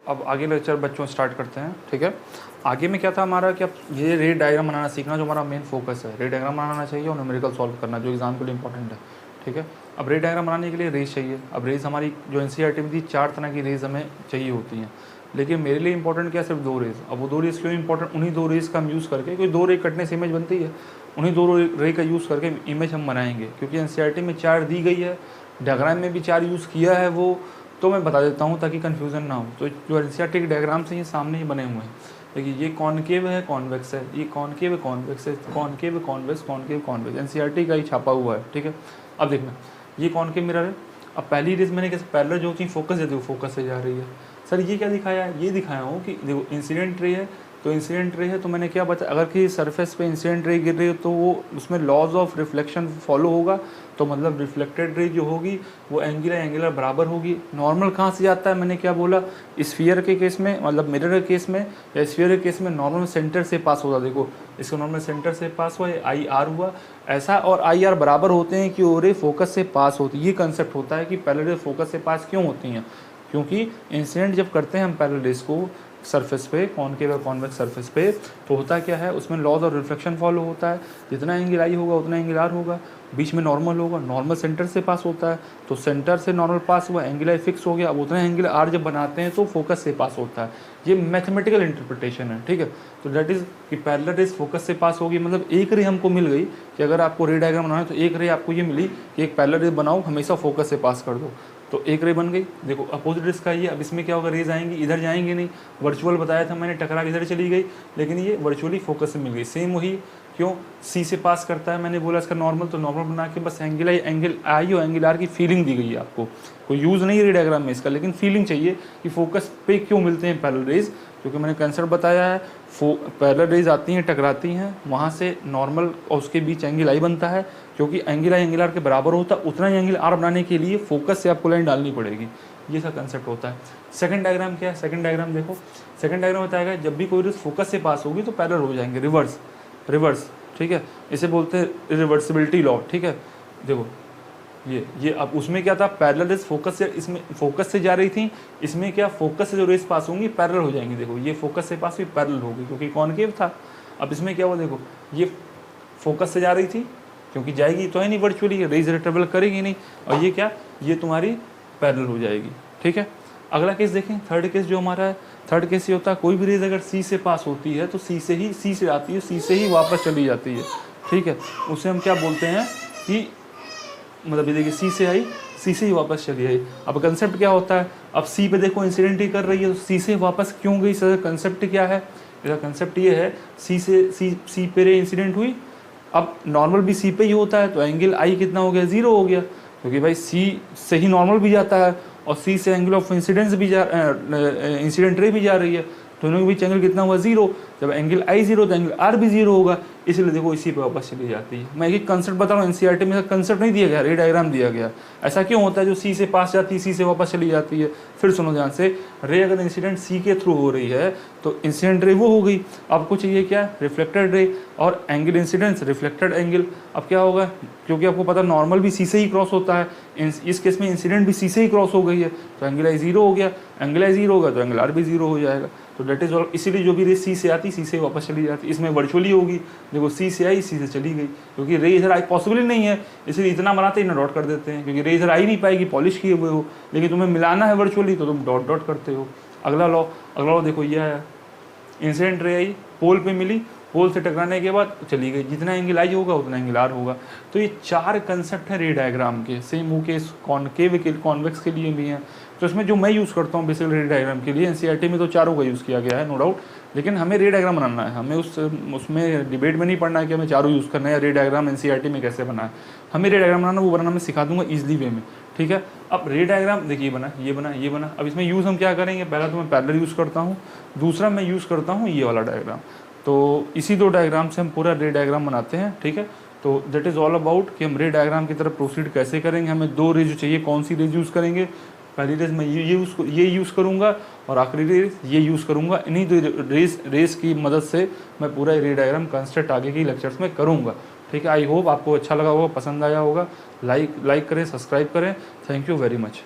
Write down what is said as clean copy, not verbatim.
अब आगे लेक्चर बच्चों स्टार्ट करते हैं, ठीक है। आगे में क्या था हमारा कि अब ये रे डायग्राम बनाना सीखना जो हमारा मेन फोकस है। रे डायग्राम बनाना चाहिए और न्यूमेरिकल सॉल्व करना जो एग्जाम के लिए इंपॉर्टेंट है, ठीक है। अब रे डायग्राम बनाने के लिए रेस चाहिए। अब रेस हमारी जो एनसीईआरटी में थी 4 तरह की रेस हमें चाहिए होती हैं, लेकिन मेरे लिए इंपॉर्टेंट क्या सिर्फ 2 रेस। अब वो 2 रेस क्यों इंपॉर्टेंट, उन्हीं 2 रेस का हम यूज़ करके, क्योंकि 2 रे कटने से इमेज बनती है, उन्हीं 2 रे का यूज़ करके इमेज हम बनाएंगे। क्योंकि एनसीईआरटी में 4 दी गई है, डायग्राम में भी 4 यूज़ किया है वो, तो मैं बता देता हूँ ताकि कन्फ्यूज़न ना हो। तो जो एनसीईआरटी के डायग्राम से ये सामने ही बने हुए हैं। देखिए ये कॉनकेव है, कॉन्वेक्स है, ये कॉनकेव है, कॉन्वेक्स है, कॉनकेव है, कॉन्वेक्स, कॉनकेव, कॉन्वेक्स, एनसीईआरटी का ही छापा हुआ है, ठीक है। अब देखना ये कॉनकेव मिरर है। अब पहली रेस मैंने कैसे पैरेलल जो होती है फोकस है, देखो फोकस से जा रही है। सर ये क्या दिखाया है, ये दिखाया हूँ कि देखो इंसिडेंट रे है, तो इंसिडेंट रे है तो मैंने क्या बताया, अगर कि सरफेस पे इंसिडेंट रे गिर रही है तो वो उसमें लॉज ऑफ रिफ्लेक्शन फॉलो होगा, तो मतलब रिफ्लेक्टेड रे जो होगी वो एंगुलर बराबर होगी। नॉर्मल कहाँ से जाता है, मैंने क्या बोला, स्फीयर के केस में मतलब मिरर के केस में या स्फीयर के केस में नॉर्मल सेंटर से पास होता। देखो इसको नॉर्मल सेंटर से पास हुआ, आई आर हुआ ऐसा, और आई आर बराबर होते हैं कि और रे फोकस से पास होती है। ये कंसेप्ट होता है कि पैरेलल रे फोकस से पास क्यों होती हैं, क्योंकि इंसिडेंट जब करते हैं हम पैरेलल रेस को सरफेस पे, कॉनकेव और कॉन्वेक्स सरफेस पे, तो होता क्या है उसमें लॉज और रिफ्लेक्शन फॉलो होता है। जितना एंगल आई होगा उतना एंगल आर होगा, बीच में नॉर्मल होगा, नॉर्मल सेंटर से पास होता है, तो सेंटर से नॉर्मल पास हुआ, एंगल आई फिक्स हो गया। अब उतना एंगल आर जब बनाते हैं तो फोकस से पास होता है। ये मैथमेटिकल इंटरप्रिटेशन है, ठीक है। तो दैट इज़ कि पैरेलल रेस फोकस से पास होगी, मतलब एक रे हमको मिल गई कि अगर आपको रे डायग्राम बनाना है तो एक रे आपको ये मिली कि एक पैरेलल रे बनाओ, हमेशा फोकस से पास कर दो, तो एक रे बन गई। देखो अपोजिट रेस का ये, अब इसमें क्या होगा, रेज आएंगी इधर जाएंगे नहीं, वर्चुअल बताया था मैंने, टकरा के इधर चली गई, लेकिन ये वर्चुअली फोकस से मिल गई। सेम वही क्यों सी से पास करता है, मैंने बोला इसका नॉर्मल, तो नॉर्मल बना के बस एंगल आई और एंगल आर की फीलिंग दी गई है आपको, कोई यूज़ नहीं है डायग्राम में इसका, लेकिन फीलिंग चाहिए कि फोकस पे क्यों मिलते हैं पैरेलल रेज। क्योंकि मैंने कंसेप्ट बताया है, पैरेलल रेज आती हैं टकराती हैं, वहाँ से नॉर्मल और उसके बीच एंगल आई बनता है, क्योंकि एंगल आई एंगल आर के बराबर होता है, उतना ही एंगल आर बनाने के लिए फोकस से आपको लाइन डालनी पड़ेगी। ये सा कंसेप्ट होता है। सेकंड डायग्राम क्या है, सेकंड डायग्राम देखो, सेकंड डायग्राम बताएगा जब भी कोई रेस फोकस से पास होगी तो पैरेलल हो जाएंगे, रिवर्स, ठीक है। इसे बोलते हैं रिवर्सिबिलिटी लॉ, ठीक है। देखो ये अब उसमें क्या था, पैरेलल रेस फोकस से, इसमें फोकस से जा रही थी, इसमें क्या फोकस से जो रेस पास होंगी पैरेलल हो जाएंगी। देखो ये फोकस से पास हुई पैरेलल होगी क्योंकि कॉनकेव था। अब इसमें क्या हुआ, देखो ये फोकस से जा रही थी, क्योंकि जाएगी तो है नहीं वर्चुअली, रेज ट्रेवल करेगी नहीं, और ये क्या, ये तुम्हारी पैरेलल हो जाएगी, ठीक है। अगला केस देखें, थर्ड केस जो हमारा है, थर्ड केस ये होता है कोई भी रेज अगर सी से पास होती है तो सी से आती है, सी से ही वापस चली जाती है, ठीक है। उसे हम क्या बोलते हैं कि मतलब ये देखिए सी से आई, सी से ही वापस चली आई। अब कंसेप्ट क्या होता है, अब सी पे देखो इंसिडेंट ही कर रही है, तो सी से वापस क्यों गई, सर कंसेप्ट क्या है, इसका कंसेप्ट ये है सी पे रे इंसिडेंट हुई, अब नॉर्मल भी सी पे ही होता है, तो एंगल आई कितना हो गया, 0 हो गया, क्योंकि भाई सी से ही नॉर्मल भी जाता है और सी से एंगल ऑफ इंसिडेंस भी इंसिडेंट रे भी जा रही है, दोनों के बीच एंगल कितना हुआ, 0। जब एंगल आई 0 तो एंगल आर भी 0 होगा, इसलिए देखो इसी पे वापस चली जाती है। मैं एक कंसेप्ट बता रहा हूँ, एनसीईआरटी में कंसेप्ट नहीं दिया गया, रे डायग्राम दिया गया। ऐसा क्यों होता है, जो सी से पास जाती है सी से वापस चली जाती है। फिर सुनो ध्यान से, रे अगर इंसिडेंट सी के थ्रू हो रही है तो इंसिडेंट रे वो हो गई, आपको चाहिए क्या, रिफ्लेक्टेड रे, और एंगल इंसिडेंस रिफ्लेक्टेड एंगल। अब क्या होगा, क्योंकि आपको पता नॉर्मल भी सी से ही क्रॉस होता है, इस केस में इंसिडेंट भी सी से ही क्रॉस हो गई है, तो एंगल आई 0 हो गया, एंगल आई 0 होगा तो एंगल आर भी 0 हो जाएगा। तो डेट इज ऑल, इसीलिए जो भी रेस सी से आती सी से वापस चली जाती, इसमें वर्चुअली होगी, देखो सी से आई सी से चली गई, क्योंकि रे इधर आई पॉसिबल ही नहीं है, इसलिए इतना बनाते ही डॉट कर देते हैं, क्योंकि रे इधर आई नहीं पाएगी, पॉलिश किए हुए हो, लेकिन तुम्हें मिलाना है वर्चुअली तो तुम डॉट डॉट करते हो। अगला लॉ देखो ये है, इंसिडेंट रे आई पोल पे मिली, पोल से टकराने के बाद चली गई, जितना एंगल आई होगा उतना एंगल आर होगा। तो ये 4 कंसेप्ट है रे डायग्राम के, सेम वो केस कॉनकेव के कॉन्वेक्स के लिए भी हैं। तो इसमें जो मैं यूज़ करता हूँ बेसिकली रे डायग्राम के लिए, एनसीईआरटी में तो 4 का यूज़ किया गया है नो डाउट, लेकिन हमें रे डायग्राम बनाना है, हमें उसमें डिबेट में नहीं पढ़ना है कि हमें 4 यूज़ करना है, रे डायग्राम एनसीईआरटी में कैसे बना है। हमें रे डायग्राम बनाना, वो बनाना मैं सिखा दूंगा ईजिली वे में, ठीक है। अब रे डायग्राम देखिए बना, ये बना, ये बना। अब इसमें यूज़ हम क्या करेंगे, पहला तो मैं पैरेलल यूज़ करता हूँ, दूसरा मैं यूज़ करता हूँ ये वाला डायग्राम। तो इसी 2 डायग्राम से हम पूरा रे डायग्राम बनाते हैं, ठीक है। तो दैट इज़ ऑल अबाउट कि हम रे डायग्राम की तरफ प्रोसीड कैसे करेंगे, हमें 2 रेज चाहिए, कौन सी रेज यूज़ करेंगे, पहली रेज मैं ये यूज़ करूँगा और आखिरी रेज ये यूज़ करूँगा। इन्हीं 2 रेस की मदद से मैं पूरा रे डायग्राम कंस्ट्रक्ट आगे की लेक्चर्स में करूँगा, ठीक है। आई होप आपको अच्छा लगा होगा, पसंद आया होगा। लाइक करें, सब्सक्राइब करें। Thank you very much.